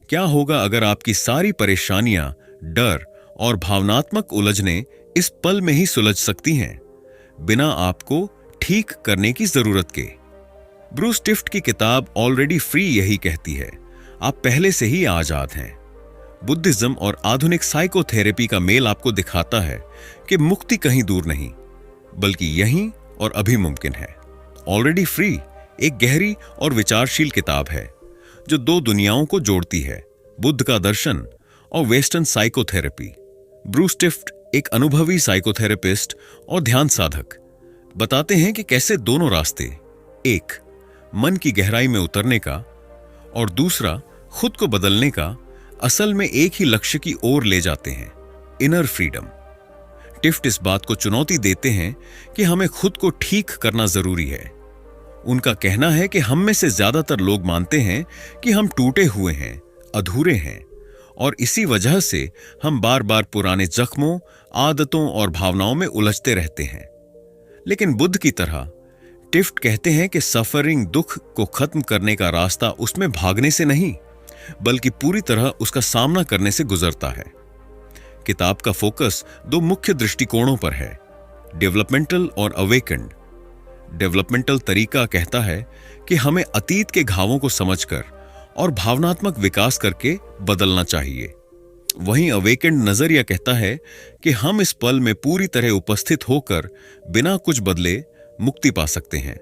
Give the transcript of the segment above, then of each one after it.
क्या होगा अगर आपकी सारी परेशानियां, डर और भावनात्मक उलझनें इस पल में ही सुलझ सकती हैं, बिना आपको ठीक करने की जरूरत के? ब्रूस टिफ्ट की किताब ऑलरेडी फ्री यही कहती है, आप पहले से ही आजाद हैं। बुद्धिज्म और आधुनिक साइकोथेरेपी का मेल आपको दिखाता है कि मुक्ति कहीं दूर नहीं, बल्कि यहीं और अभी मुमकिन है। ऑलरेडी फ्री एक गहरी और विचारशील किताब है जो दो दुनियाओं को जोड़ती है, बुद्ध का दर्शन और वेस्टर्न साइकोथेरेपी। ब्रूस टिफ्ट एक अनुभवी साइकोथेरेपिस्ट और ध्यान साधक बताते हैं कि कैसे दोनों रास्ते, एक मन की गहराई में उतरने का और दूसरा खुद को बदलने का, असल में एक ही लक्ष्य की ओर ले जाते हैं, इनर फ्रीडम। टिफ्ट इस बात को चुनौती देते हैं कि हमें खुद को ठीक करना जरूरी है। उनका कहना है कि हम में से ज्यादातर लोग मानते हैं कि हम टूटे हुए हैं, अधूरे हैं, और इसी वजह से हम बार बार पुराने जख्मों, आदतों और भावनाओं में उलझते रहते हैं। लेकिन बुद्ध की तरह टिफ्ट कहते हैं कि सफरिंग, दुख को खत्म करने का रास्ता उसमें भागने से नहीं, बल्कि पूरी तरह उसका सामना करने से गुजरता है। किताब का फोकस दो मुख्य दृष्टिकोणों पर है, डेवलपमेंटल और अवेकेंड। डेवलपमेंटल तरीका कहता है कि हमें अतीत के घावों को समझकर और भावनात्मक विकास करके बदलना चाहिए। वहीं अवेकेंड नजरिया कहता है कि हम इस पल में पूरी तरह उपस्थित होकर बिना कुछ बदले मुक्ति पा सकते हैं।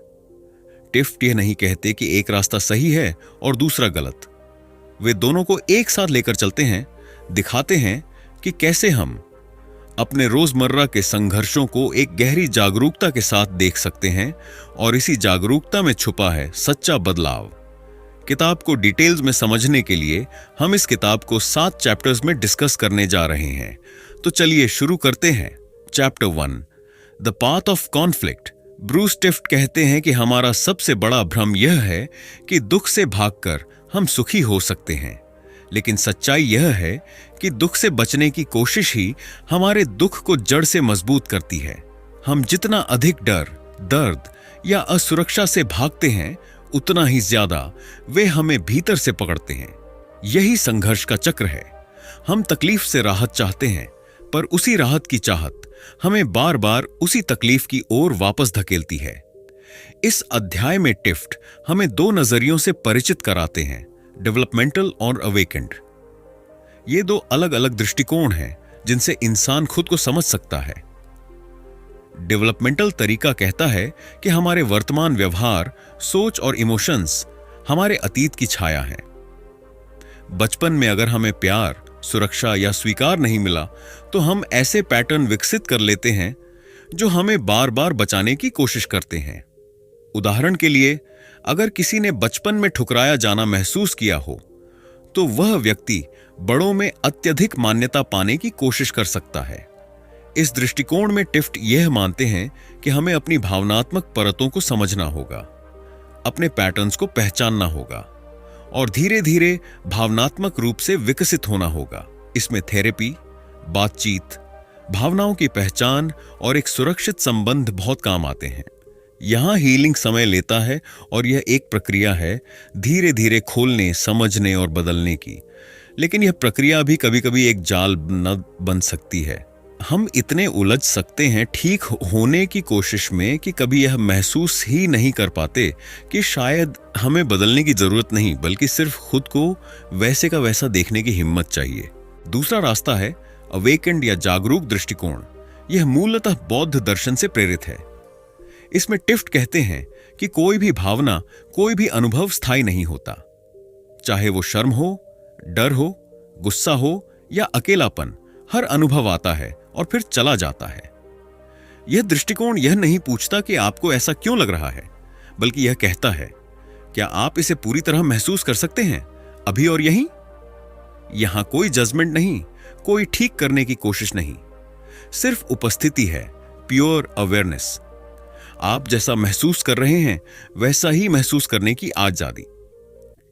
टिफ्ट यह नहीं कहते कि एक रास्ता सही है और दूसरा गलत। वे दोनों को एक साथ लेकर चलते हैं, दिखाते हैं कि कैसे हम अपने रोजमर्रा के संघर्षों को एक गहरी जागरूकता के साथ देख सकते हैं, और इसी जागरूकता में छुपा है सच्चा बदलाव। किताब को डिटेल्स में समझने के लिए हम इस किताब को 7 चैप्टर्स में डिस्कस करने जा रहे हैं। तो चलिए शुरू करते हैं। Chapter 1, the path of conflict. Bruce Tift कहते हैं कि हमारा सबसे बड़ा भ्रम यह है कि दुख से भागकर हम सुखी हो सकते हैं, लेकिन सच्चाई यह है कि दुख से बचने की कोशिश ही हमारे दुख को जड़ से मजबूत करती है। हम जितना अधिक डर, दर्द या असुरक्षा से भागते हैं, उतना ही ज्यादा वे हमें भीतर से पकड़ते हैं। यही संघर्ष का चक्र है। हम तकलीफ से राहत चाहते हैं, पर उसी राहत की चाहत हमें बार बार उसी तकलीफ की ओर वापस धकेलती है। इस अध्याय में टिफ्ट हमें दो नजरियों से परिचित कराते हैं, डेवलपमेंटल और अवेकेंड। ये दो अलग अलग दृष्टिकोण हैं जिनसे इंसान खुद को समझ सकता है। डेवलपमेंटल तरीका कहता है कि हमारे वर्तमान व्यवहार, सोच और इमोशंस हमारे अतीत की छाया है। बचपन में अगर हमें प्यार, सुरक्षा या स्वीकार नहीं मिला, तो हम ऐसे पैटर्न विकसित कर लेते हैं जो हमें बार बार बचाने की कोशिश करते हैं। उदाहरण के लिए, अगर किसी ने बचपन में ठुकराया जाना महसूस किया हो, तो वह व्यक्ति बड़ों में अत्यधिक मान्यता पाने की कोशिश कर सकता है। इस दृष्टिकोण में टिफ्ट यह मानते हैं कि हमें अपनी भावनात्मक परतों को समझना होगा, अपने पैटर्न्स को पहचानना होगा और धीरे धीरे भावनात्मक रूप से विकसित होना होगा। इसमें थेरेपी, बातचीत, भावनाओं की पहचान और एक सुरक्षित संबंध बहुत काम आते हैं। यहां हीलिंग समय लेता है और यह एक प्रक्रिया है धीरे धीरे खोलने, समझने और बदलने की। लेकिन यह प्रक्रिया भी कभी कभी एक जाल न बन सकती है। हम इतने उलझ सकते हैं ठीक होने की कोशिश में कि कभी यह महसूस ही नहीं कर पाते कि शायद हमें बदलने की जरूरत नहीं, बल्कि सिर्फ खुद को वैसे का वैसा देखने की हिम्मत चाहिए। दूसरा रास्ता है अवेकेंड या जागरूक दृष्टिकोण। यह मूलतः बौद्ध दर्शन से प्रेरित है। इसमें टिफ्ट कहते हैं कि कोई भी भावना, कोई भी अनुभव स्थायी नहीं होता। चाहे वो शर्म हो, डर हो, गुस्सा हो या अकेलापन, हर अनुभव आता है और फिर चला जाता है। यह दृष्टिकोण यह नहीं पूछता कि आपको ऐसा क्यों लग रहा है, बल्कि यह कहता है, क्या आप इसे पूरी तरह महसूस कर सकते हैं अभी और यहीं? यहां कोई जजमेंट नहीं, कोई ठीक करने की कोशिश नहीं, सिर्फ उपस्थिति है, प्योर अवेयरनेस। आप जैसा महसूस कर रहे हैं वैसा ही महसूस करने की आजादी।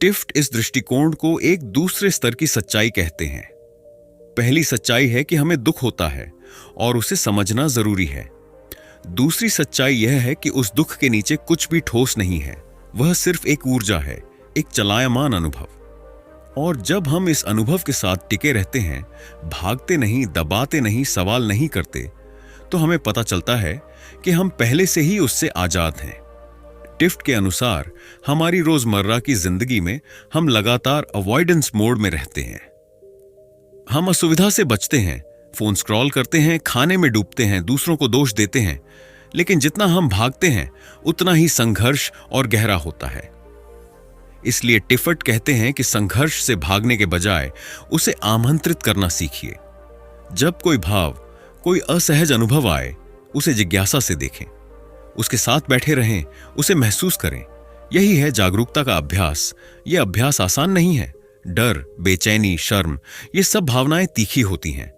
टिफ्ट इस दृष्टिकोण को एक दूसरे स्तर की सच्चाई कहते हैं। पहली सच्चाई है कि हमें दुख होता है और उसे समझना जरूरी है। दूसरी सच्चाई यह है कि उस दुख के नीचे कुछ भी ठोस नहीं है, वह सिर्फ एक ऊर्जा है, एक चलायमान अनुभव। और जब हम इस अनुभव के साथ टिके रहते हैं, भागते नहीं, दबाते नहीं, सवाल नहीं करते, तो हमें पता चलता है कि हम पहले से ही उससे आजाद हैं। टिफ्ट के अनुसार हमारी रोजमर्रा की जिंदगी में हम लगातार अवॉइडेंस मोड में रहते हैं। हम असुविधा से बचते हैं, फोन स्क्रॉल करते हैं, खाने में डूबते हैं, दूसरों को दोष देते हैं, लेकिन जितना हम भागते हैं उतना ही संघर्ष और गहरा होता है। इसलिए टिफट कहते हैं कि संघर्ष से भागने के बजाय उसे आमंत्रित करना सीखिए। जब कोई भाव, कोई असहज अनुभव आए, उसे जिज्ञासा से देखें, उसके साथ बैठे रहें, उसे महसूस करें। यही है जागरूकता का अभ्यास। यह अभ्यास आसान नहीं है। डर, बेचैनी, शर्म, ये सब भावनाएं तीखी होती हैं,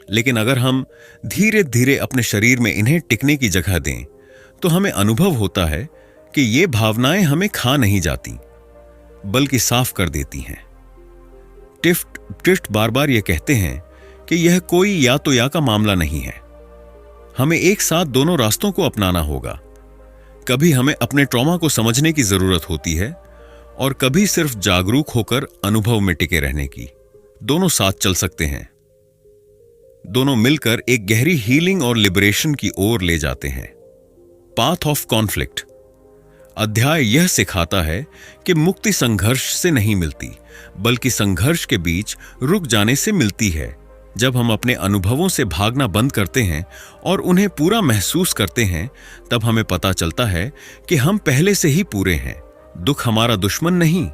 लेकिन अगर हम धीरे धीरे अपने शरीर में इन्हें टिकने की जगह दें, तो हमें अनुभव होता है कि ये भावनाएं हमें खा नहीं जाती, बल्कि साफ कर देती हैं। टिफ्ट बार बार यह कहते हैं कि यह कोई या तो या का मामला नहीं है। हमें एक साथ दोनों रास्तों को अपनाना होगा। कभी हमें अपने ट्रॉमा को समझने की जरूरत होती है और कभी सिर्फ जागरूक होकर अनुभव में टिके रहने की। दोनों साथ चल सकते हैं। दोनों मिलकर एक गहरी हीलिंग और लिबरेशन की ओर ले जाते हैं। पाथ ऑफ कॉन्फ्लिक्ट अध्याय यह सिखाता है कि मुक्ति संघर्ष से नहीं मिलती, बल्कि संघर्ष के बीच रुक जाने से मिलती है। जब हम अपने अनुभवों से भागना बंद करते हैं और उन्हें पूरा महसूस करते हैं, तब हमें पता चलता है कि हम पहले से ही पूरे हैं। दुख हमारा दुश्मन नहीं,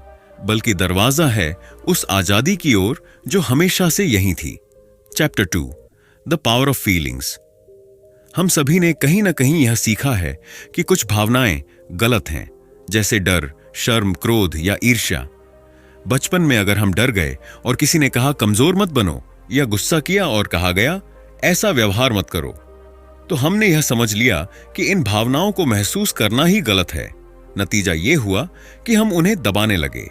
बल्कि दरवाजा है उस आजादी की ओर जो हमेशा से यही थी। Chapter 2 the power of feelings. हम सभी ने कहीं ना कहीं यह सीखा है कि कुछ भावनाएं गलत हैं, जैसे डर, शर्म, क्रोध या ईर्ष्या। बचपन में अगर हम डर गए और किसी ने कहा कमजोर मत बनो, या गुस्सा किया और कहा गया ऐसा व्यवहार मत करो, तो हमने यह समझ लिया कि इन भावनाओं को महसूस करना ही गलत है। नतीजा यह हुआ कि हम उन्हें दबाने लगे।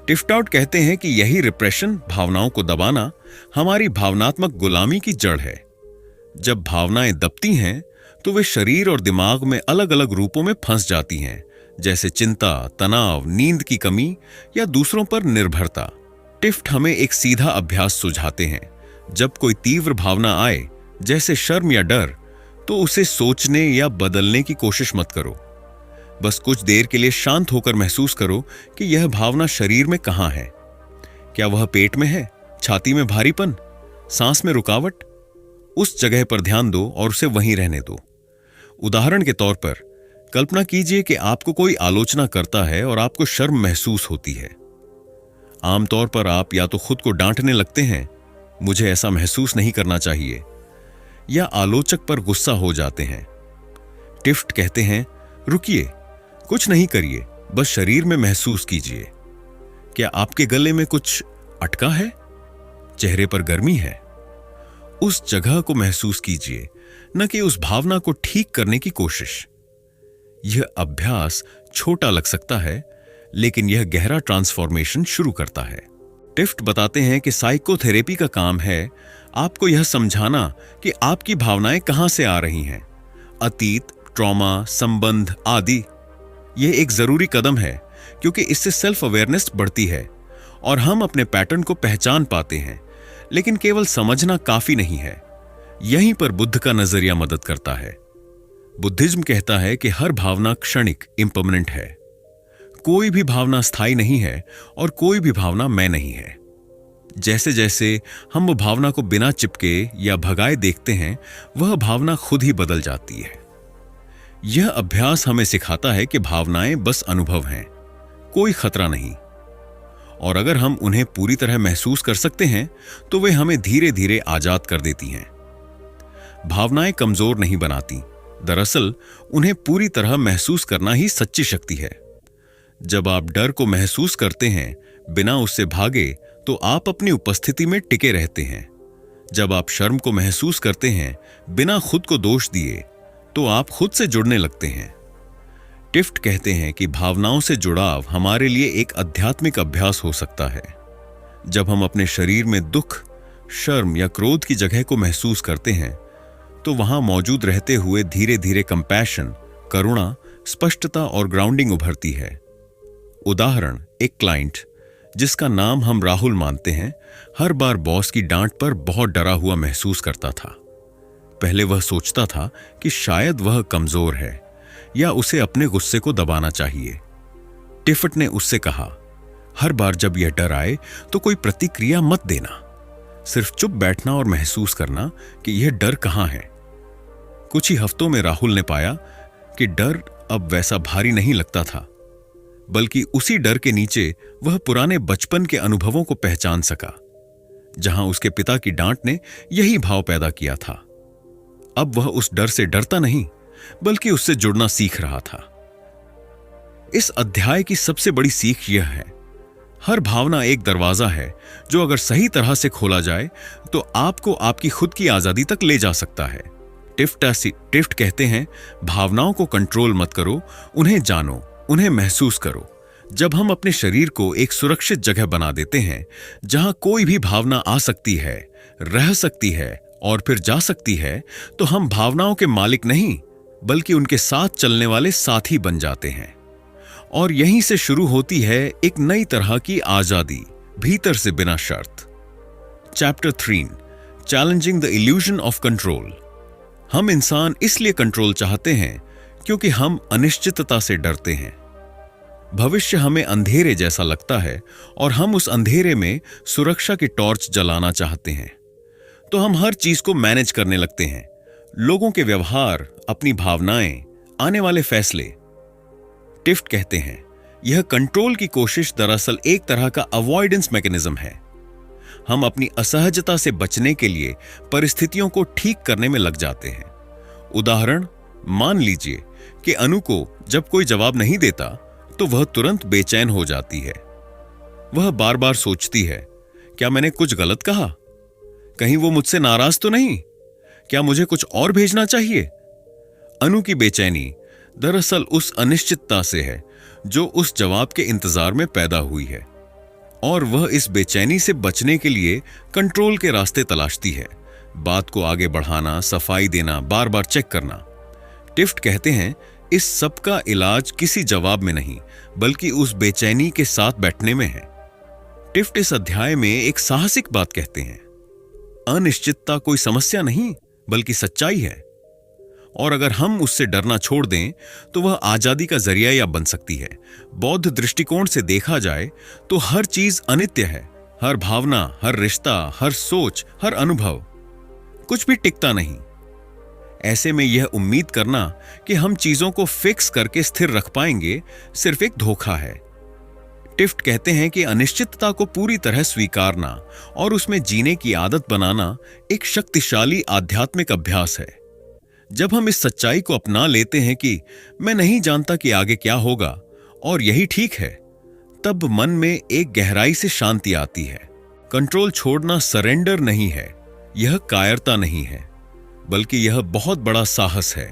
टिफ्ट कहते हैं कि यही रिप्रेशन, भावनाओं को दबाना, हमारी भावनात्मक गुलामी की जड़ है। जब भावनाएं दबती हैं तो वे शरीर और दिमाग में अलग अलग रूपों में फंस जाती हैं, जैसे चिंता, तनाव, नींद की कमी या दूसरों पर निर्भरता। टिफ्ट हमें एक सीधा अभ्यास सुझाते हैं। जब कोई तीव्र भावना आए, जैसे शर्म या डर, तो उसे सोचने या बदलने की कोशिश मत करो। बस कुछ देर के लिए शांत होकर महसूस करो कि यह भावना शरीर में कहां है। क्या वह पेट में है, छाती में भारीपन, सांस में रुकावट? उस जगह पर ध्यान दो और उसे वहीं रहने दो। उदाहरण के तौर पर कल्पना कीजिए कि आपको कोई आलोचना करता है और आपको शर्म महसूस होती है। आमतौर पर आप या तो खुद को डांटने लगते हैं, मुझे ऐसा महसूस नहीं करना चाहिए, या आलोचक पर गुस्सा हो जाते हैं। टिफ्ट कहते हैं, रुकिए, कुछ नहीं करिए, बस शरीर में महसूस कीजिए। क्या आपके गले में कुछ अटका है? चेहरे पर गर्मी है? उस जगह को महसूस कीजिए, न कि उस भावना को ठीक करने की कोशिश। यह अभ्यास छोटा लग सकता है, लेकिन यह गहरा ट्रांसफॉर्मेशन शुरू करता है। टिफ्ट बताते हैं कि साइकोथेरेपी का काम है आपको यह समझाना कि आपकी भावनाएं कहां से आ रही हैं। अतीत, ट्रॉमा, संबंध आदि। यह एक जरूरी कदम है, क्योंकि इससे सेल्फ अवेयरनेस बढ़ती है और हम अपने पैटर्न को पहचान पाते हैं। लेकिन केवल समझना काफी नहीं है। यहीं पर बुद्ध का नजरिया मदद करता है। बुद्धिज्म कहता है कि हर भावना क्षणिक, इम्पर्मनेंट है। कोई भी भावना स्थायी नहीं है और कोई भी भावना मैं नहीं है। जैसे जैसे हम वो भावना को बिना चिपके या भगाए देखते हैं, वह भावना खुद ही बदल जाती है। यह अभ्यास हमें सिखाता है कि भावनाएं बस अनुभव हैं, कोई खतरा नहीं। और अगर हम उन्हें पूरी तरह महसूस कर सकते हैं, तो वे हमें धीरे धीरे आजाद कर देती हैं। भावनाएं कमजोर नहीं बनाती, दरअसल उन्हें पूरी तरह महसूस करना ही सच्ची शक्ति है। जब आप डर को महसूस करते हैं बिना उससे भागे, तो आप अपनी उपस्थिति में टिके रहते हैं। जब आप शर्म को महसूस करते हैं बिना खुद को दोष दिए, तो आप खुद से जुड़ने लगते हैं। टिफ्ट कहते हैं कि भावनाओं से जुड़ाव हमारे लिए एक आध्यात्मिक अभ्यास हो सकता है। जब हम अपने शरीर में दुख, शर्म या क्रोध की जगह को महसूस करते हैं, तो वहां मौजूद रहते हुए धीरे धीरे कंपैशन, करुणा, स्पष्टता और ग्राउंडिंग उभरती है। उदाहरण, एक क्लाइंट जिसका नाम हम राहुल मानते हैं, हर बार बॉस की डांट पर बहुत डरा हुआ महसूस करता था। पहले वह सोचता था कि शायद वह कमजोर है या उसे अपने गुस्से को दबाना चाहिए। टिफट ने उससे कहा, हर बार जब यह डर आए तो कोई प्रतिक्रिया मत देना, सिर्फ चुप बैठना और महसूस करना कि यह डर कहां है। कुछ ही हफ्तों में राहुल ने पाया कि डर अब वैसा भारी नहीं लगता था, बल्कि उसी डर के नीचे वह पुराने बचपन के अनुभवों को पहचान सका, जहां उसके पिता की डांट ने यही भाव पैदा किया था। अब वह उस डर से डरता नहीं, बल्कि उससे जुड़ना सीख रहा था। इस अध्याय की सबसे बड़ी सीख यह है, हर भावना एक दरवाजा है जो अगर सही तरह से खोला जाए तो आपको आपकी खुद की आजादी तक ले जा सकता है। टिफ्ट कहते हैं, भावनाओं को कंट्रोल मत करो, उन्हें जानो, उन्हें महसूस करो। जब हम अपने शरीर को एक सुरक्षित जगह बना देते हैं जहां कोई भी भावना आ सकती है, रह सकती है और फिर जा सकती है, तो हम भावनाओं के मालिक नहीं बल्कि उनके साथ चलने वाले साथी बन जाते हैं। और यहीं से शुरू होती है एक नई तरह की आजादी, भीतर से बिना शर्त। Chapter 3, challenging the illusion of control. हम इंसान इसलिए कंट्रोल चाहते हैं क्योंकि हम अनिश्चितता से डरते हैं। भविष्य हमें अंधेरे जैसा लगता है और हम उस अंधेरे में सुरक्षा की टॉर्च जलाना चाहते हैं। तो हम हर चीज को मैनेज करने लगते हैं, लोगों के व्यवहार, अपनी भावनाएं, आने वाले फैसले। टिफ्ट कहते हैं, यह कंट्रोल की कोशिश दरअसल एक तरह का अवॉइडेंस मैकेनिज्म है। हम अपनी असहजता से बचने के लिए परिस्थितियों को ठीक करने में लग जाते हैं। उदाहरण, मान लीजिए कि अनु को जब कोई जवाब नहीं देता तो वह तुरंत बेचैन हो जाती है। वह बार बार सोचती है, क्या मैंने कुछ गलत कहा? कहीं वो मुझसे नाराज तो नहीं? क्या मुझे कुछ और भेजना चाहिए? अनु की बेचैनी दरअसल उस अनिश्चितता से है जो उस जवाब के इंतजार में पैदा हुई है, और वह इस बेचैनी से बचने के लिए कंट्रोल के रास्ते तलाशती है। बात को आगे बढ़ाना, सफाई देना, बार बार चेक करना। टिफ्ट कहते हैं, इस सब का इलाज किसी जवाब में नहीं बल्कि उस बेचैनी के साथ बैठने में है। टिफ्ट इस अध्याय में एक साहसिक बात कहते हैं, अनिश्चितता कोई समस्या नहीं बल्कि सच्चाई है, और अगर हम उससे डरना छोड़ दें तो वह आजादी का जरिया या बन सकती है। बौद्ध दृष्टिकोण से देखा जाए तो हर चीज अनित्य है। हर भावना, हर रिश्ता, हर सोच, हर अनुभव, कुछ भी टिकता नहीं। ऐसे में यह उम्मीद करना कि हम चीजों को फिक्स करके स्थिर रख पाएंगे सिर्फ एक धोखा है। टिफ्ट कहते हैं कि अनिश्चितता को पूरी तरह स्वीकारना और उसमें जीने की आदत बनाना एक शक्तिशाली आध्यात्मिक अभ्यास है। जब हम इस सच्चाई को अपना लेते हैं कि मैं नहीं जानता कि आगे क्या होगा और यही ठीक है, तब मन में एक गहराई से शांति आती है। कंट्रोल छोड़ना सरेंडर नहीं है, यह कायरता नहीं है, बल्कि यह बहुत बड़ा साहस है।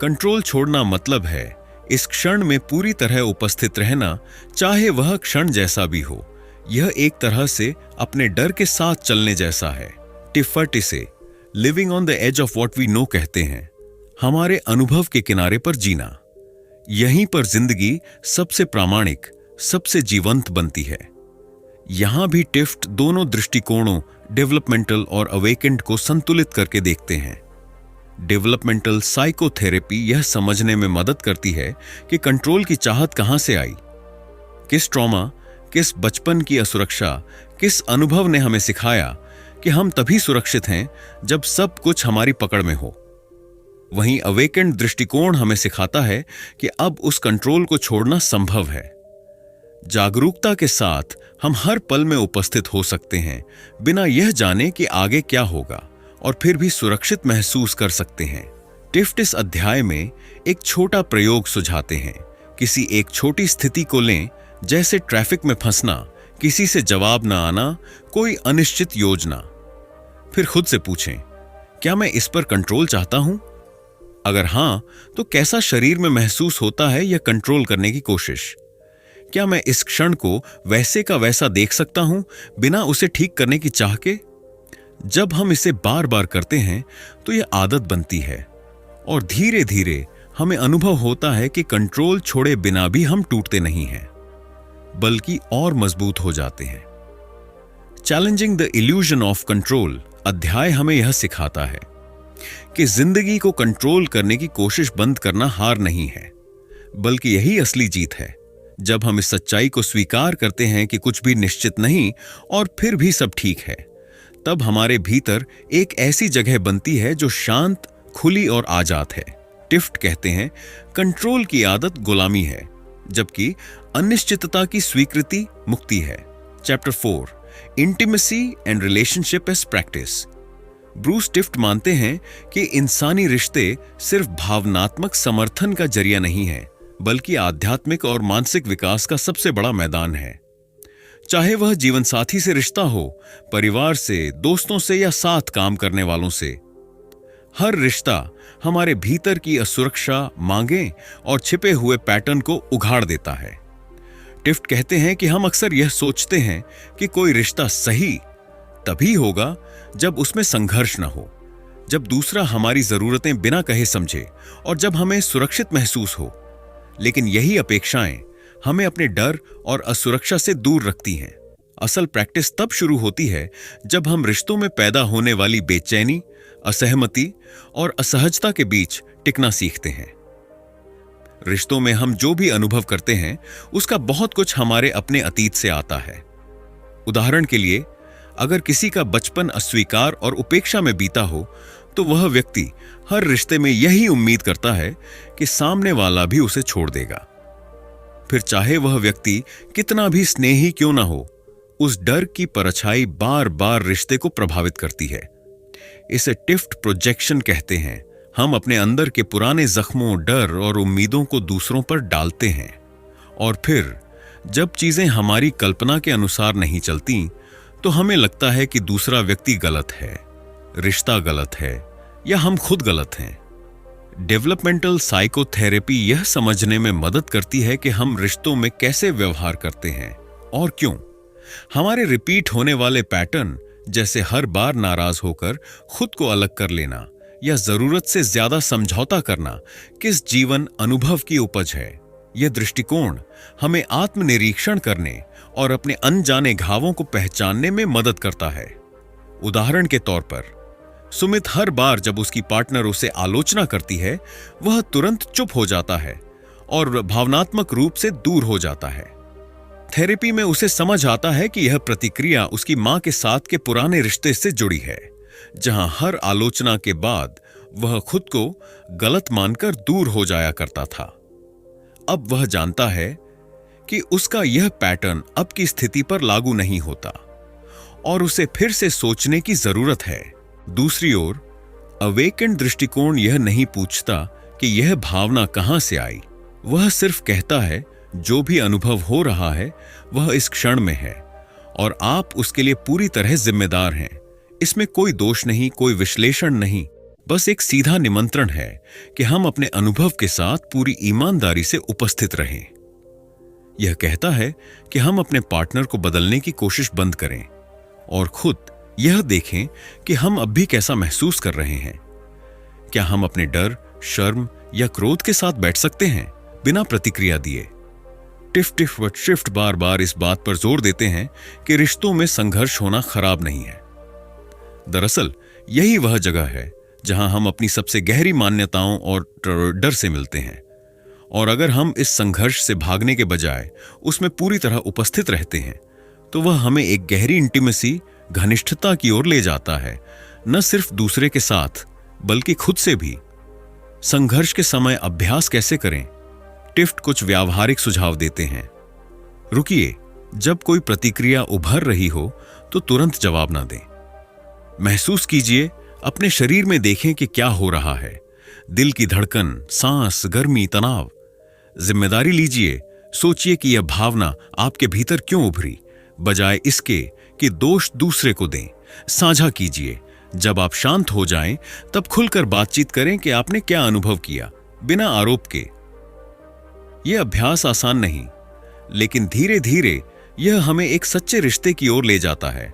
कंट्रोल छोड़ना मतलब है इस क्षण में पूरी तरह उपस्थित रहना, चाहे वह क्षण जैसा भी हो। यह एक तरह से अपने डर के साथ चलने जैसा है। टिफ्ट इसे living on the edge of what we know कहते हैं, हमारे अनुभव के किनारे पर जीना। यहीं पर जिंदगी सबसे प्रामाणिक, सबसे जीवंत बनती है। यहां भी टिफ्ट दोनों दृष्टिकोणों, डेवलपमेंटल और अवेकेंड को संतुलित करके देखते हैं। डेवलपमेंटल साइकोथेरेपी यह समझने में मदद करती है कि कंट्रोल की चाहत कहां से आई, किस ट्रॉमा, किस बचपन की असुरक्षा, किस अनुभव ने हमें सिखाया कि हम तभी सुरक्षित हैं जब सब कुछ हमारी पकड़ में हो। वहीं अवेकेंड दृष्टिकोण हमें सिखाता है कि अब उस कंट्रोल को छोड़ना संभव है। जागरूकता के साथ हम हर पल में उपस्थित हो सकते हैं, बिना यह जाने कि आगे क्या होगा, और फिर भी सुरक्षित महसूस कर सकते हैं। टिफ्ट इस अध्याय में एक छोटा प्रयोग सुझाते हैं। किसी एक छोटी स्थिति को लें, जैसे ट्रैफिक में फंसना, किसी से जवाब न आना, कोई अनिश्चित योजना। फिर खुद से पूछें, क्या मैं इस पर कंट्रोल चाहता हूं? अगर हां, तो कैसा शरीर में महसूस होता है यह कंट्रोल करने की कोशिश? क्या मैं इस क्षण को वैसे का वैसा देख सकता हूं, बिना उसे ठीक करने की चाह के? जब हम इसे बार बार करते हैं तो यह आदत बनती है, और धीरे धीरे हमें अनुभव होता है कि कंट्रोल छोड़े बिना भी हम टूटते नहीं हैं। बल्कि और मजबूत हो जाते हैं। Challenging the illusion of control अध्याय हमें यह सिखाता है कि जिंदगी को कंट्रोल करने की कोशिश बंद करना हार नहीं है, बल्कि यही असली जीत है। जब हम इस सच्चाई को स्वीकार करते हैं कि कुछ भी निश्चित नहीं और फिर भी सब ठीक है, तब हमारे भीतर एक ऐसी जगह बनती है जो शांत, खुली और आजाद है। टिफ्ट कहते हैं, कंट्रोल की आदत गुलामी है, जबकि अनिश्चितता की स्वीकृति मुक्ति है। Chapter 4, intimacy and relationship as practice. Bruce Tift मानते हैं कि इंसानी रिश्ते सिर्फ भावनात्मक समर्थन का जरिया नहीं है, बल्कि आध्यात्मिक और मानसिक विकास का सबसे बड़ा मैदान है। चाहे वह जीवन साथी से रिश्ता हो, परिवार से, दोस्तों से या साथ काम करने वालों से, हर रिश्ता हमारे भीतर की असुरक्षा, मांगें और छिपे हुए पैटर्न को उघाड़ देता है। टिफ्ट कहते हैं कि हम अक्सर यह सोचते हैं कि कोई रिश्ता सही तभी होगा जब उसमें संघर्ष न हो, जब दूसरा हमारी जरूरतें बिना कहे समझे और जब हमें सुरक्षित महसूस हो। लेकिन यही अपेक्षाएं हमें अपने डर और असुरक्षा से दूर रखती हैं। असल प्रैक्टिस तब शुरू होती है जब हम रिश्तों में पैदा होने वाली बेचैनी, असहमति और असहजता के बीच टिकना सीखते हैं। रिश्तों में हम जो भी अनुभव करते हैं, उसका बहुत कुछ हमारे अपने अतीत से आता है। उदाहरण के लिए, अगर किसी का बचपन अस्वीकार और उपेक्षा में बीता हो, तो वह व्यक्ति हर रिश्ते में यही उम्मीद करता है कि सामने वाला भी उसे छोड़ देगा। फिर चाहे वह व्यक्ति कितना भी स्नेही क्यों ना हो, उस डर की परछाई बार बार रिश्ते को प्रभावित करती है। इसे टिफ्ट प्रोजेक्शन कहते हैं। हम अपने अंदर के पुराने जख्मों, डर और उम्मीदों को दूसरों पर डालते हैं, और फिर जब चीजें हमारी कल्पना के अनुसार नहीं चलती, तो हमें लगता है कि दूसरा व्यक्ति गलत है, रिश्ता गलत है या हम खुद गलत हैं। डेवलपमेंटल साइकोथेरेपी यह समझने में मदद करती है कि हम रिश्तों में कैसे व्यवहार करते हैं और क्यों। हमारे रिपीट होने वाले पैटर्न, जैसे हर बार नाराज होकर खुद को अलग कर लेना या जरूरत से ज्यादा समझौता करना, किस जीवन अनुभव की उपज है। यह दृष्टिकोण हमें आत्मनिरीक्षण करने और अपने अनजाने घावों को पहचानने में मदद करता है। उदाहरण के तौर पर, सुमित हर बार जब उसकी पार्टनर उसे आलोचना करती है, वह तुरंत चुप हो जाता है और भावनात्मक रूप से दूर हो जाता है। थेरेपी में उसे समझ आता है कि यह प्रतिक्रिया उसकी मां के साथ के पुराने रिश्ते से जुड़ी है, जहां हर आलोचना के बाद वह खुद को गलत मानकर दूर हो जाया करता था। अब वह जानता है कि उसका यह पैटर्न अब की स्थिति पर लागू नहीं होता और उसे फिर से सोचने की जरूरत है। दूसरी ओर, अवेकेंड दृष्टिकोण यह नहीं पूछता कि यह भावना कहां से आई। वह सिर्फ कहता है, जो भी अनुभव हो रहा है वह इस क्षण में है और आप उसके लिए पूरी तरह जिम्मेदार हैं। इसमें कोई दोष नहीं, कोई विश्लेषण नहीं, बस एक सीधा निमंत्रण है कि हम अपने अनुभव के साथ पूरी ईमानदारी से उपस्थित रहें। यह कहता है कि हम अपने पार्टनर को बदलने की कोशिश बंद करें और खुद यह देखें कि हम अब भी कैसा महसूस कर रहे हैं। क्या हम अपने डर, शर्म या क्रोध के साथ बैठ सकते हैं बिना प्रतिक्रिया दिए? टिफ्ट बार बार इस बात पर जोर देते हैं कि रिश्तों में संघर्ष होना खराब नहीं है। दरअसल यही वह जगह है जहां हम अपनी सबसे गहरी मान्यताओं और डर से मिलते हैं, और अगर हम इस संघर्ष से भागने के बजाय उसमें पूरी तरह उपस्थित रहते हैं, तो वह हमें एक गहरी इंटीमेसी, घनिष्ठता की ओर ले जाता है, न सिर्फ दूसरे के साथ बल्कि खुद से भी। संघर्ष के समय अभ्यास कैसे करें? टिफ्ट कुछ व्यावहारिक सुझाव देते हैं। रुकिए, जब कोई प्रतिक्रिया उभर रही हो तो तुरंत जवाब ना दें। महसूस कीजिए, अपने शरीर में देखें कि क्या हो रहा है। दिल की धड़कन, सांस, गर्मी, तनाव। जिम्मेदारी लीजिए, सोचिए कि यह भावना आपके भीतर क्यों उभरी, बजाय इसके कि दोष दूसरे को दें। साझा कीजिए। जब आप शांत हो जाएं, तब खुलकर बातचीत करें कि आपने क्या अनुभव किया, बिना आरोप के। यह अभ्यास आसान नहीं, लेकिन धीरे धीरे यह हमें एक सच्चे रिश्ते की ओर ले जाता है,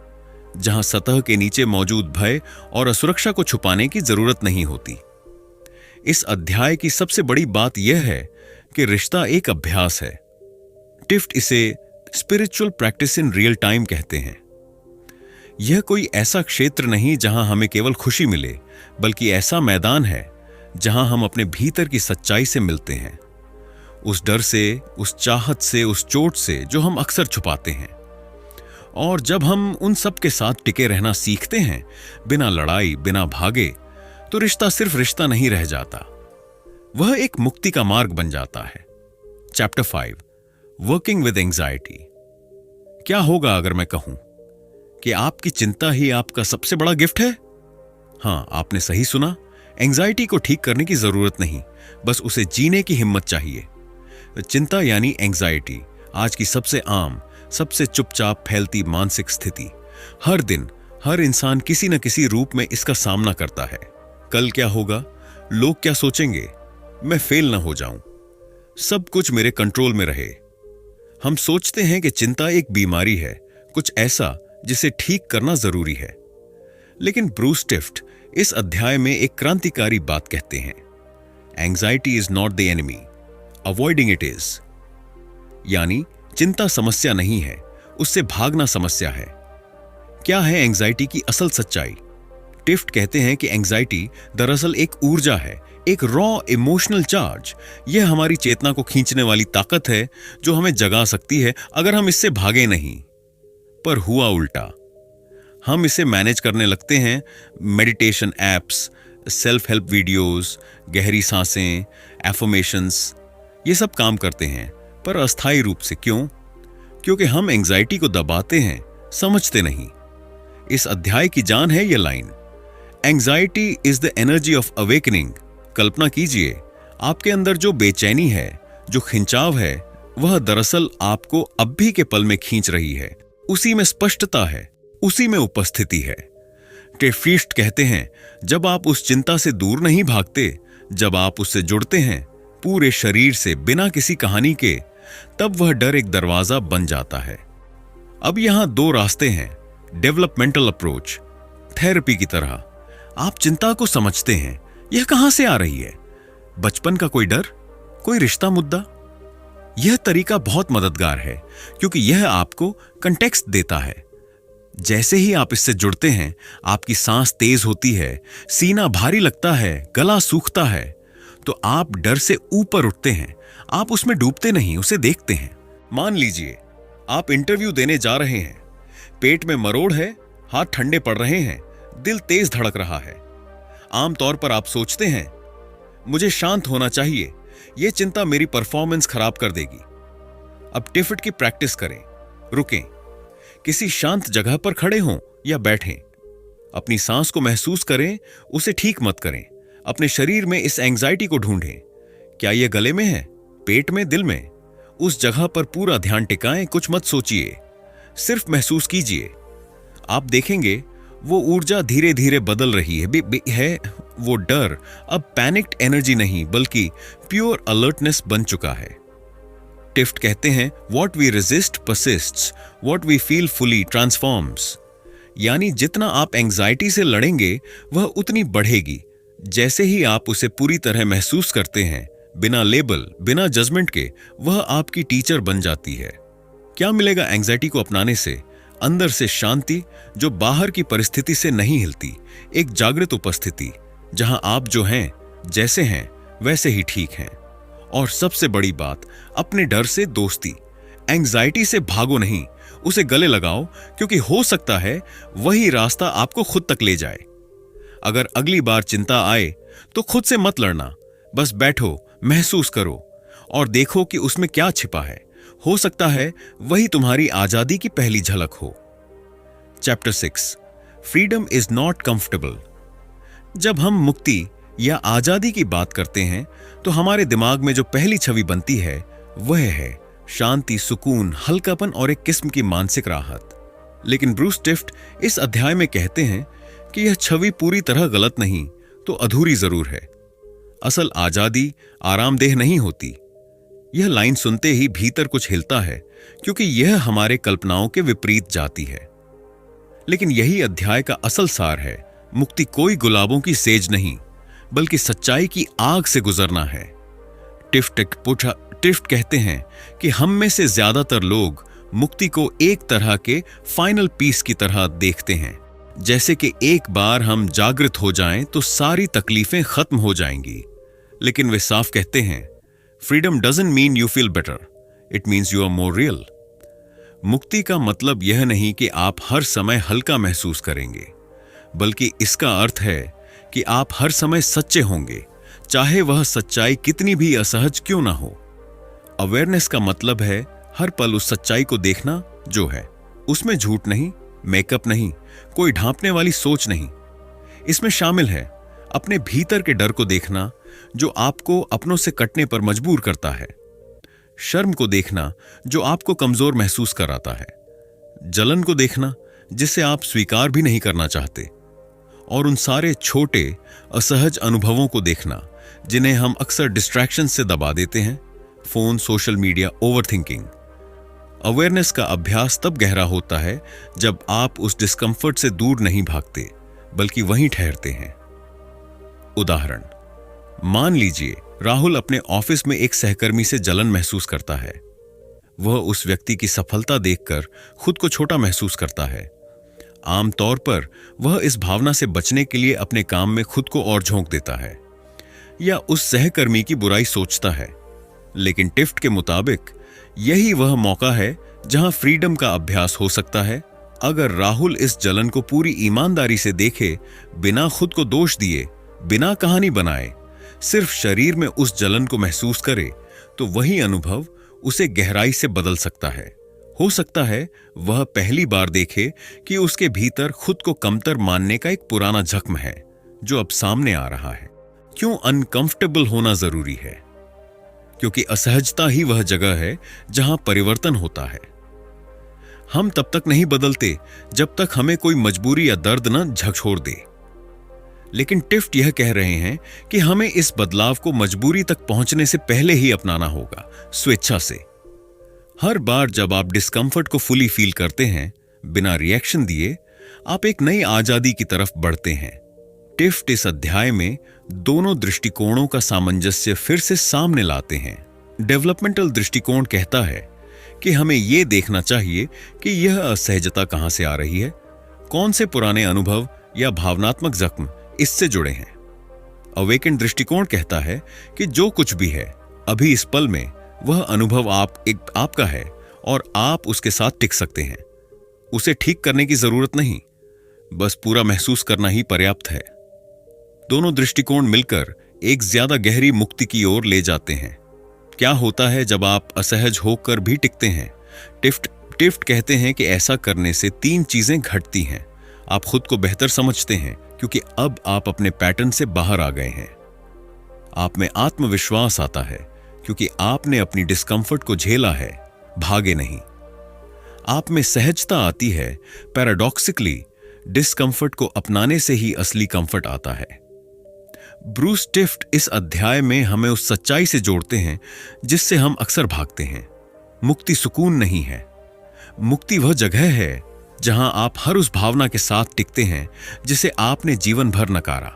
जहां सतह के नीचे मौजूद भय और असुरक्षा को छुपाने की जरूरत नहीं होती। इस अध्याय की सबसे बड़ी बात यह है कि रिश्ता एक अभ्यास है। टिफ्ट इसे spiritual practice in real time कहते हैं। यह कोई ऐसा क्षेत्र नहीं जहां हमें केवल खुशी मिले, बल्कि ऐसा मैदान है जहां हम अपने भीतर की सच्चाई से मिलते हैं, उस डर से, उस चाहत से, उस चोट से जो हम अक्सर छुपाते हैं। और जब हम उन सब के साथ टिके रहना सीखते हैं, बिना लड़ाई, बिना भागे, तो रिश्ता सिर्फ रिश्ता नहीं रह जाता, वह एक मुक्ति का मार्ग बन जाता है। Chapter 5, working with anxiety. क्या होगा अगर मैं कहूं कि आपकी चिंता ही आपका सबसे बड़ा गिफ्ट है? हां, आपने सही सुना। एंजाइटी को ठीक करने की जरूरत नहीं, बस उसे जीने की हिम्मत चाहिए। चिंता यानी एंजाइटी आज की सबसे आम, सबसे चुपचाप फैलती मानसिक स्थिति। हर दिन हर इंसान किसी न किसी रूप में इसका सामना करता है। कल क्या होगा, लोग क्या सोचेंगे, मैं फेल ना हो जाऊं, सब कुछ मेरे कंट्रोल में रहे। हम सोचते हैं कि चिंता एक बीमारी है, कुछ ऐसा जिसे ठीक करना जरूरी है। लेकिन ब्रूस टिफ्ट इस अध्याय में एक क्रांतिकारी बात कहते हैं। Anxiety is not the enemy, avoiding it is. यानी चिंता समस्या नहीं है, उससे भागना समस्या है। क्या है एंजाइटी की असल सच्चाई? टिफ्ट कहते हैं कि एंजाइटी दरअसल एक ऊर्जा है, एक रॉ इमोशनल चार्ज। यह हमारी चेतना को खींचने वाली ताकत है जो हमें जगा सकती है अगर हम इससे भागे नहीं। पर हुआ उल्टा, हम इसे मैनेज करने लगते हैं। Meditation apps, self help videos, गहरी सांसें, एफर्मेशंस, ये सब काम करते हैं, पर अस्थायी रूप से। क्यों? क्योंकि हम एंजाइटी को दबाते हैं, समझते नहीं। इस अध्याय की जान है यह line, anxiety is the energy of awakening. कल्पना कीजिए, आपके अंदर जो बेचैनी है, जो खिंचाव है, वह दरअसल आपको अब भी के पल में खींच रही है। उसी में स्पष्टता है, उसी में उपस्थिति है। टिफ्ट कहते हैं, जब आप उस चिंता से दूर नहीं भागते, जब आप उससे जुड़ते हैं पूरे शरीर से, बिना किसी कहानी के, तब वह डर एक दरवाजा बन जाता है। अब यहां दो रास्ते हैं। डेवलपमेंटल अप्रोच, थेरेपी की तरह आप चिंता को समझते हैं, यह कहां से आ रही है, बचपन का कोई डर, कोई रिश्ता मुद्दा। यह तरीका बहुत मददगार है क्योंकि यह आपको कंटेक्स्ट देता है। जैसे ही आप इससे जुड़ते हैं, आपकी सांस तेज होती है, सीना भारी लगता है, गला सूखता है, तो आप डर से ऊपर उठते हैं। आप उसमें डूबते नहीं, उसे देखते हैं। मान लीजिए आप इंटरव्यू देने जा रहे हैं, पेट में मरोड़ है, हाथ ठंडे पड़ रहे हैं, दिल तेज धड़क रहा है। आमतौर पर आप सोचते हैं, मुझे शांत होना चाहिए, यह चिंता मेरी परफॉर्मेंस खराब कर देगी। अब टिफ्ट की प्रैक्टिस करें, रुकें, किसी शांत जगह पर खड़े हों या बैठें, अपनी सांस को महसूस करें, उसे ठीक मत करें। अपने शरीर में इस एंजाइटी को ढूंढें। क्या यह गले में है, पेट में, दिल में? उस जगह पर पूरा ध्यान टिकाएं, कुछ मत सोचिए, सिर्फ महसूस कीजिए। आप देखेंगे वो ऊर्जा धीरे धीरे बदल रही है। वो डर अब पैनिक्ड एनर्जी नहीं, बल्कि प्योर अलर्टनेस बन चुका है। टिफ्ट कहते हैं, what we resist persists, what we feel fully transforms. यानी जितना आप एंजाइटी से लड़ेंगे, वह उतनी बढ़ेगी। जैसे ही आप उसे पूरी तरह महसूस करते हैं, बिना लेबल, बिना जजमेंट के, वह आपकी टीचर बन जाती है। क्या मिलेगा एंजाइटी को अपनाने से? अंदर से शांति जो बाहर की परिस्थिति से नहीं हिलती, एक जागृत उपस्थिति जहां आप जो हैं, जैसे हैं, वैसे ही ठीक हैं। और सबसे बड़ी बात, अपने डर से दोस्ती। एंजाइटी से भागो नहीं, उसे गले लगाओ, क्योंकि हो सकता है वही रास्ता आपको खुद तक ले जाए। अगर अगली बार चिंता आए तो खुद से मत लड़ना, बस बैठो, महसूस करो और देखो कि उसमें क्या छिपा है। हो सकता है वही तुम्हारी आजादी की पहली झलक हो। Chapter 6, freedom is not comfortable. जब हम मुक्ति या आजादी की बात करते हैं तो हमारे दिमाग में जो पहली छवि बनती है वह है शांति, सुकून, हल्कापन और एक किस्म की मानसिक राहत। लेकिन ब्रूस टिफ्ट इस अध्याय में कहते हैं कि यह छवि पूरी तरह गलत नहीं तो अधूरी जरूर है। असल आजादी आरामदेह नहीं होती। यह लाइन सुनते ही भीतर कुछ हिलता है, क्योंकि यह हमारे कल्पनाओं के विपरीत जाती है। लेकिन यही अध्याय का असल सार है। मुक्ति कोई गुलाबों की सेज नहीं, बल्कि सच्चाई की आग से गुजरना है। टिफ्ट कहते हैं कि हम में से ज्यादातर लोग मुक्ति को एक तरह के फाइनल पीस की तरह देखते हैं, जैसे कि एक बार हम जागृत हो जाएं तो सारी तकलीफें खत्म हो जाएंगी। लेकिन वे साफ कहते हैं, freedom doesn't mean you feel better, it means you are more real. मुक्ति का मतलब यह नहीं कि आप हर समय हल्का महसूस करेंगे, बल्कि इसका अर्थ है कि आप हर समय सच्चे होंगे, चाहे वह सच्चाई कितनी भी असहज क्यों ना हो। अवेयरनेस का मतलब है हर पल उस सच्चाई को देखना जो है, उसमें झूठ नहीं, मेकअप नहीं, कोई ढांपने वाली सोच नहीं। इसमें शामिल है अपने भीतर के डर को देखना जो आपको अपनों से कटने पर मजबूर करता है, शर्म को देखना जो आपको कमजोर महसूस कराता है, जलन को देखना जिसे आप स्वीकार भी नहीं करना चाहते, और उन सारे छोटे असहज अनुभवों को देखना जिन्हें हम अक्सर डिस्ट्रैक्शन से दबा देते हैं, phone, social media, overthinking. Awareness का अभ्यास तब गहरा होता है जब आप उस डिस्कंफर्ट से दूर नहीं भागते, बल्कि वहीं ठहरते हैं। उदाहरण, मान लीजिए राहुल अपने ऑफिस में एक सहकर्मी से जलन महसूस करता है। वह उस व्यक्ति की सफलता देखकर खुद को छोटा महसूस करता है। आमतौर पर वह इस भावना से बचने के लिए अपने काम में खुद को और झोंक देता है या उस सहकर्मी की बुराई सोचता है। लेकिन टिफ्ट के मुताबिक यही वह मौका है जहां फ्रीडम का अभ्यास हो सकता है। अगर राहुल इस जलन को पूरी ईमानदारी से देखे, बिना खुद को दोष दिए, बिना कहानी बनाए, सिर्फ शरीर में उस जलन को महसूस करे, तो वही अनुभव उसे गहराई से बदल सकता है। हो सकता है वह पहली बार देखे कि उसके भीतर खुद को कमतर मानने का एक पुराना जख्म है जो अब सामने आ रहा है। क्यों अनकंफर्टेबल होना जरूरी है? क्योंकि असहजता ही वह जगह है जहां परिवर्तन होता है। हम तब तक नहीं बदलते जब तक हमें कोई मजबूरी या दर्द न झकझोर दे। लेकिन टिफ्ट यह कह रहे हैं कि हमें इस बदलाव को मजबूरी तक पहुंचने से पहले ही अपनाना होगा, स्वेच्छा से। हर बार जब आप डिस्कंफर्ट को फुली फील करते हैं, बिना रिएक्शन दिए, आप एक नई आजादी की तरफ बढ़ते हैं। टिफ्ट इस अध्याय में दोनों दृष्टिकोणों का सामंजस्य फिर से सामने लाते हैं। डेवलपमेंटल दृष्टिकोण कहता है कि हमें यह देखना चाहिए कि यह असहजता कहां से आ रही है, कौन से पुराने अनुभव या भावनात्मक जख्म इससे जुड़े हैं। अवेकेंड दृष्टिकोण कहता है कि जो कुछ भी है अभी इस पल में, वह अनुभव आपका है और आप उसके साथ टिक सकते हैं। उसे ठीक करने की जरूरत नहीं, बस पूरा महसूस करना ही पर्याप्त है। दोनों दृष्टिकोण मिलकर एक ज्यादा गहरी मुक्ति की ओर ले जाते हैं। क्या होता है जब आप असहज होकर भी टिकते हैं? टिफ्ट कहते हैं कि ऐसा करने से 3 चीजें घटती हैं। आप खुद को बेहतर समझते हैं क्योंकि अब आप अपने पैटर्न से बाहर आ गए हैं। आप में आत्मविश्वास आता है क्योंकि आपने अपनी डिस्कंफर्ट को झेला है, भागे नहीं। आप में सहजता आती है। पैराडॉक्सिकली डिस्कंफर्ट को अपनाने से ही असली कंफर्ट आता है। ब्रूस टिफ्ट इस अध्याय में हमें उस सच्चाई से जोड़ते हैं जिससे हम अक्सर भागते हैं। मुक्ति सुकून नहीं है। मुक्ति वह जगह है जहां आप हर उस भावना के साथ टिकते हैं जिसे आपने जीवन भर नकारा।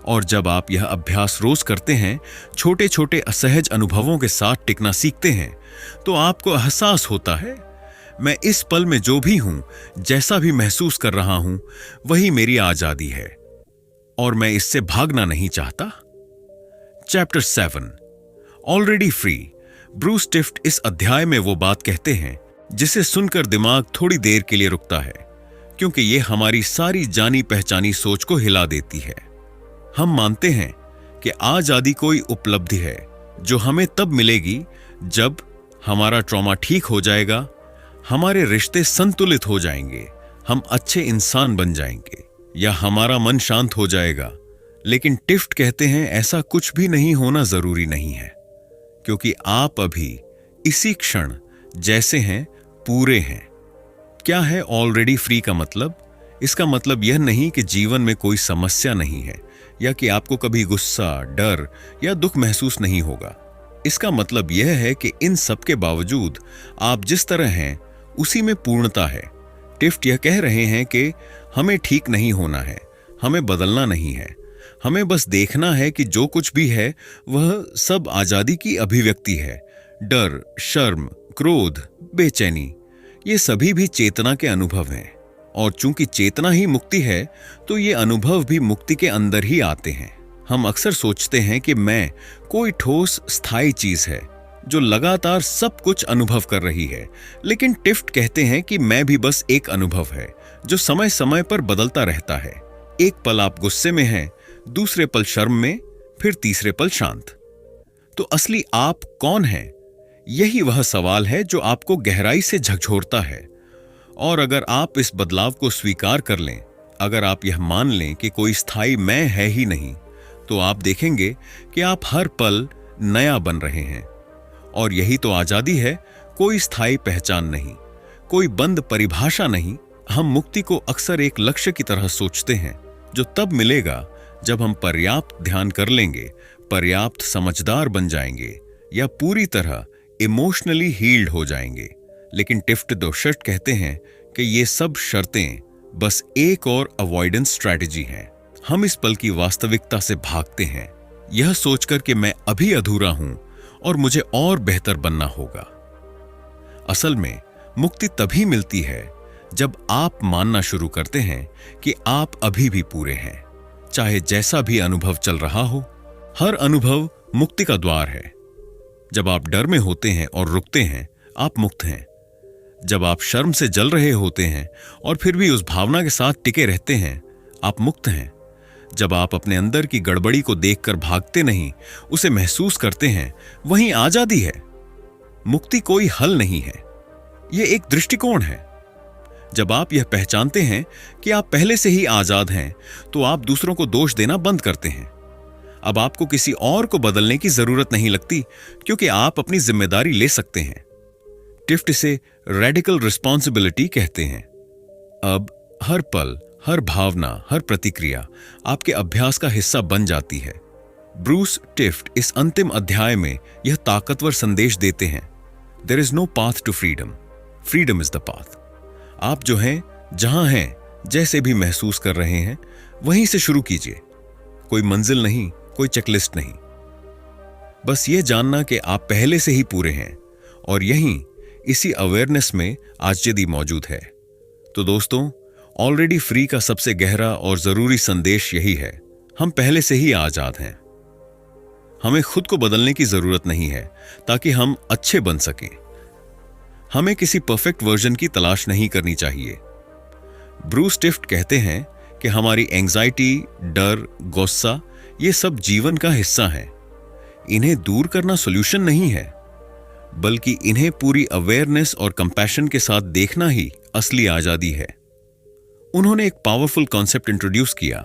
और जब आप यह अभ्यास रोज करते हैं, छोटे छोटे असहज अनुभवों के साथ टिकना सीखते हैं, तो आपको एहसास होता है, मैं इस पल में जो भी हूं, जैसा भी महसूस कर रहा हूं, वही मेरी आजादी है और मैं इससे भागना नहीं चाहता। Chapter 7 already free. ब्रूस टिफ्ट इस अध्याय में वो बात कहते हैं जिसे सुनकर दिमाग थोड़ी देर के लिए रुकता है, क्योंकि यह हमारी सारी जानी पहचानी सोच को हिला देती है। हम मानते हैं कि आजादी कोई उपलब्धि है जो हमें तब मिलेगी जब हमारा ट्रॉमा ठीक हो जाएगा, हमारे रिश्ते संतुलित हो जाएंगे, हम अच्छे इंसान बन जाएंगे या हमारा मन शांत हो जाएगा। लेकिन टिफ्ट कहते हैं ऐसा कुछ भी नहीं होना जरूरी नहीं है, क्योंकि आप अभी इसी क्षण जैसे हैं पूरे हैं। क्या है ऑलरेडी फ्री का मतलब? इसका मतलब यह नहीं कि जीवन में कोई समस्या नहीं है या कि आपको कभी गुस्सा, डर या दुख महसूस नहीं होगा। इसका मतलब यह है कि इन सब के बावजूद आप जिस तरह हैं उसी में पूर्णता है। टिफ्ट यह कह रहे हैं कि हमें ठीक नहीं होना है, हमें बदलना नहीं है, हमें बस देखना है कि जो कुछ भी है वह सब आजादी की अभिव्यक्ति है। डर, शर्म, क्रोध, बेचैनी, ये सभी भी चेतना के अनुभव हैं, और चूंकि चेतना ही मुक्ति है तो ये अनुभव भी मुक्ति के अंदर ही आते हैं। हम अक्सर सोचते हैं कि मैं कोई ठोस स्थायी चीज है जो लगातार सब कुछ अनुभव कर रही है, लेकिन टिफ्ट कहते हैं कि मैं भी बस एक अनुभव है जो समय समय पर बदलता रहता है। एक पल आप गुस्से में हैं, दूसरे पल शर्म में, फिर तीसरे पल शांत। तो असली आप कौन है? यही वह सवाल है जो आपको गहराई से झकझोरता है। और अगर आप इस बदलाव को स्वीकार कर लें, अगर आप यह मान लें कि कोई स्थायी मैं है ही नहीं, तो आप देखेंगे कि आप हर पल नया बन रहे हैं। और यही तो आजादी है, कोई स्थायी पहचान नहीं, कोई बंद परिभाषा नहीं। हम मुक्ति को अक्सर एक लक्ष्य की तरह सोचते हैं जो तब मिलेगा जब हम पर्याप्त ध्यान कर लेंगे, पर्याप्त समझदार बन जाएंगे, या पूरी तरह इमोशनली हील्ड हो जाएंगे। लेकिन टिफ्ट दोशर्ट कहते हैं कि ये सब शर्तें बस एक और अवॉइडेंस स्ट्रैटेजी हैं। हम इस पल की वास्तविकता से भागते हैं, यह सोचकर कि मैं अभी अधूरा हूं और मुझे और बेहतर बनना होगा। असल में मुक्ति तभी मिलती है जब आप मानना शुरू करते हैं कि आप अभी भी पूरे हैं, चाहे जैसा भी अनुभव चल रहा हो। हर अनुभव मुक्ति का द्वार है। जब आप डर में होते हैं और रुकते हैं, आप मुक्त हैं। जब आप शर्म से जल रहे होते हैं और फिर भी उस भावना के साथ टिके रहते हैं, आप मुक्त हैं। जब आप अपने अंदर की गड़बड़ी को देखकर भागते नहीं, उसे महसूस करते हैं, वहीं आजादी है। मुक्ति कोई हल नहीं है, यह एक दृष्टिकोण है। जब आप यह पहचानते हैं कि आप पहले से ही आजाद हैं, तो आप दूसरों को दोष देना बंद करते हैं। अब आपको किसी और को बदलने की जरूरत नहीं लगती, क्योंकि आप अपनी जिम्मेदारी ले सकते हैं। टिफ्ट इसे रेडिकल रिस्पॉन्सिबिलिटी कहते हैं। अब हर पल, हर भावना, हर प्रतिक्रिया आपके अभ्यास का हिस्सा बन जाती है। ब्रूस टिफ्ट इस अंतिम अध्याय में यह ताकतवर संदेश देते हैं, there is no path to freedom, freedom is the path. आप जो हैं, जहां हैं, जैसे भी महसूस कर रहे हैं, वहीं से शुरू कीजिए। कोई मंजिल नहीं, कोई चेकलिस्ट नहीं, बस यह जानना कि आप पहले से ही पूरे हैं, और यहीं इसी अवेयरनेस में आजादी मौजूद है। तो दोस्तों, ऑलरेडी फ्री का सबसे गहरा और जरूरी संदेश यही है, हम पहले से ही आजाद हैं। हमें खुद को बदलने की जरूरत नहीं है ताकि हम अच्छे बन सकें। हमें किसी परफेक्ट वर्जन की तलाश नहीं करनी चाहिए। ब्रूस टिफ्ट कहते हैं कि हमारी एंजाइटी, डर, गुस्सा, ये सब जीवन का हिस्सा है। इन्हें दूर करना सॉल्यूशन नहीं है, बल्कि इन्हें पूरी अवेयरनेस और कंपैशन के साथ देखना ही असली आजादी है। उन्होंने एक पावरफुल कॉन्सेप्ट इंट्रोड्यूस किया,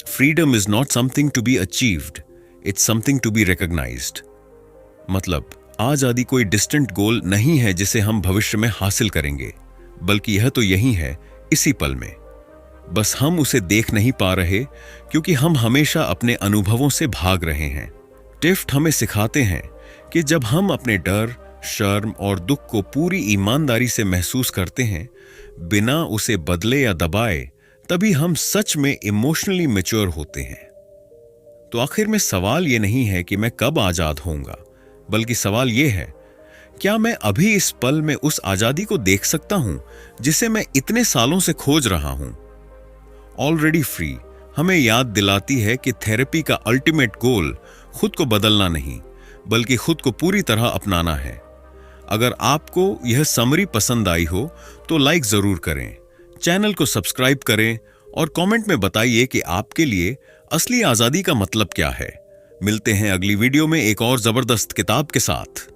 freedom is not something to be achieved, it's something to be recognised. मतलब आजादी कोई डिस्टेंट गोल नहीं है जिसे हम भविष्य में हासिल करेंगे, बल्कि यह तो यही है, इसी पल में। बस हम उसे देख नहीं पा रहे क्योंकि हम हमेशा अपने अनुभवों से भाग रहे हैं। टिफ्ट हमें सिखाते हैं कि जब हम अपने डर, शर्म और दुख को पूरी ईमानदारी से महसूस करते हैं, बिना उसे बदले या दबाए, तभी हम सच में इमोशनली मैच्योर होते हैं। तो आखिर में सवाल यह नहीं है कि मैं कब आजाद होऊंगा, बल्कि सवाल यह है, क्या मैं अभी इस पल में उस आजादी को देख सकता हूं जिसे मैं इतने सालों से खोज रहा हूं। ऑलरेडी फ्री हमें याद दिलाती है कि थेरेपी का अल्टीमेट गोल खुद को बदलना नहीं, बल्कि खुद को पूरी तरह अपनाना है। अगर आपको यह समरी पसंद आई हो तो लाइक जरूर करें, चैनल को सब्सक्राइब करें और कमेंट में बताइए कि आपके लिए असली आजादी का मतलब क्या है। मिलते हैं अगली वीडियो में एक और जबरदस्त किताब के साथ।